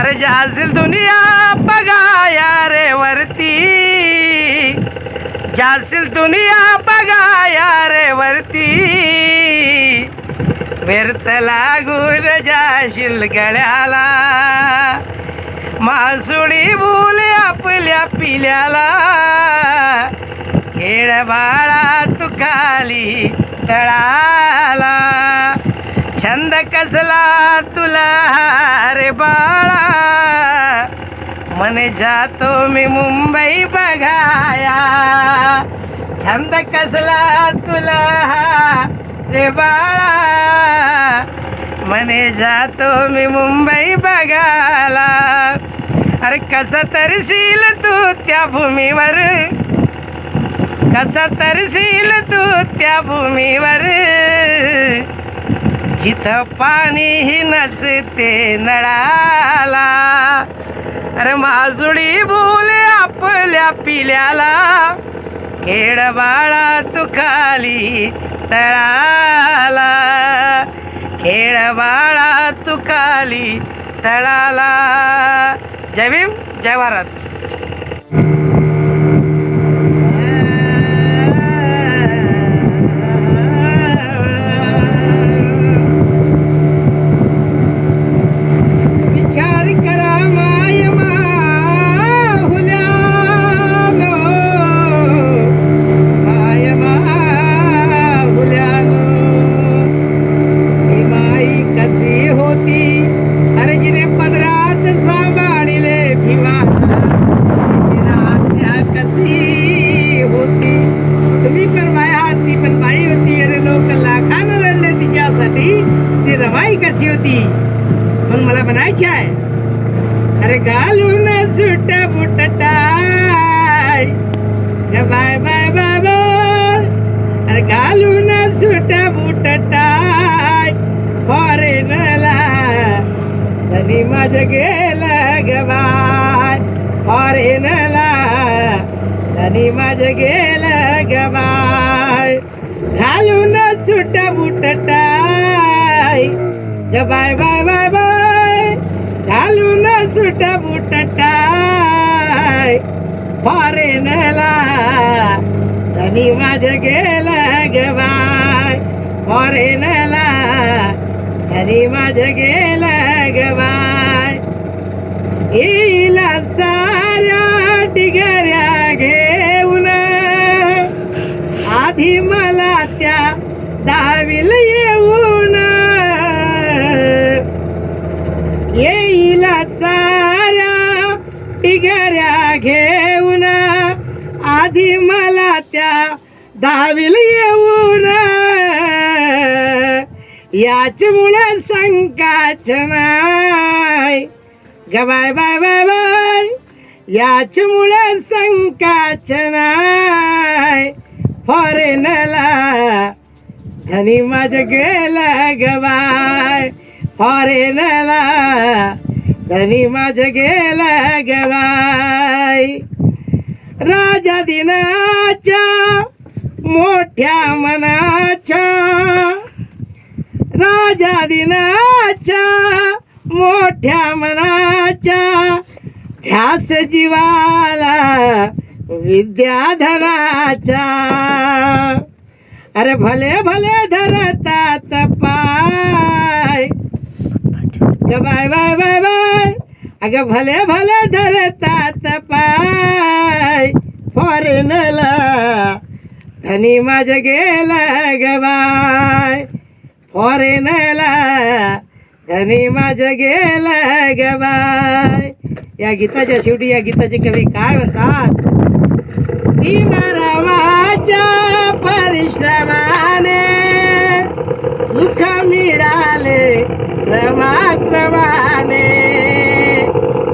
अरे जासिल दुनिया बघाया रे वरती, जासिल दुनिया बघाया रे वरती, व्यर्थ लागून जाशील गळ्याला, मासुळी बोले आपल्या पिल्याला, खेळ बाळा तू खाली तळाला, छंद कसला तुला रे बाळा, म्हणे जातो मी मुंबई बघाया, छंद कसला तुला रे बाळा, म्हणे जातो मी मुंबई बघायला. अरे कसा तरसील तू त्या भूमीवर, कसा तरसील तू त्या भूमीवर, जिथं पाणी नसते नळाला. अरे माजुळी बोले आपल्या पिल्याला, खेळ बाळा तू खाली तळाला, खेळ बाळा तू खाली तळाला. जय भीम, जय भारत. रवाई कशी होती पण मला बनायची आहे. अरे घालून suit boot tie, bye bye bye bye. अरे घालून सुट बुट टाय, फॉरेनला तरी माझं गेलं ग बाय, फॉरेनला तरी माझं गेलं ग बाय. घालून suit boot tie, bye bye bye bye. घालून सुट बुट टाय, फॉरेनला तनी माझं गेलं ग बाय, फॉरेनला तनी माझं गेलं ग बाय. येईल साऱ्या डिगऱ्या घेऊन, आधी मला त्या दावील येऊन, येईल साऱ्या टिगऱ्या घेऊन, आधी मला त्या दावील येऊन. याच्यामुळे संकाच नाही ग बाय बाय बाय बाय, याच्यामुळे संकाच नाही. फॉरेनला धनी माझं गेलं ग बाय, फॉरेनला धनी माझं गेलं ग बाय. राजा दिनाच्या मोठ्या मनाच्या, राजा दिनाच्या मोठ्या मनाच्या, ध्यास जीवाला विद्याधनाचा. अरे भले भले धरतात पाय ग बाय बाय बाय बाय. अगं भले भले धरतात पाय, फॉरेनला धनी माझं गेलं ग बाय, फॉरेनला धनी माझं गेलं ग बाय. या गीताच्या शेवटी या गीताचे कवी काय म्हणतात? भीमरावाच्या परिश्रमाने सुख मिळाले क्रमाक्रमाने,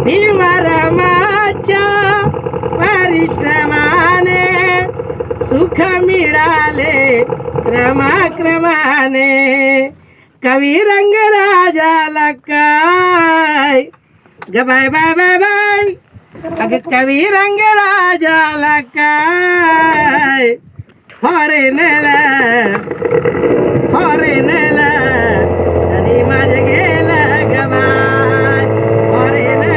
भीमरावाच्या परिश्रमाने सुख मिळाले क्रमाक्रमाने. कवी रंगराजाला काय ग बाय बाय बाय बाय. अगं कवी रंगराजाला काय, फॉरेनला फॉरेनला आणि माझं गेलं ग बाय, फॉरेनला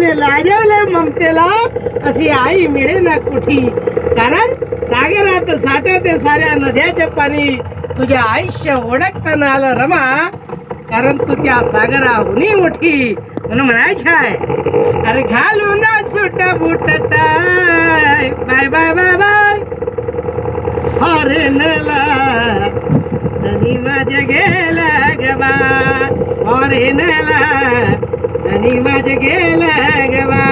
तिने लाजवले ममतेला अशी आई मिळे ना कुठी. कारण सागरात साठवते साऱ्या नद्याचे पाणी. तुझे आयुष्य ओळखताना आलं रमा, कारण तू त्या सागराहुनी मोठी. म्हणून म्हणायचं आहे, अरे घालू ना suit boot tie, bye bye bye bye अरे नला धनी माझ्या गेला गबा, अरे नला धनी माझ्या गेला गबा.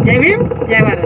जय भीम, जय भारत.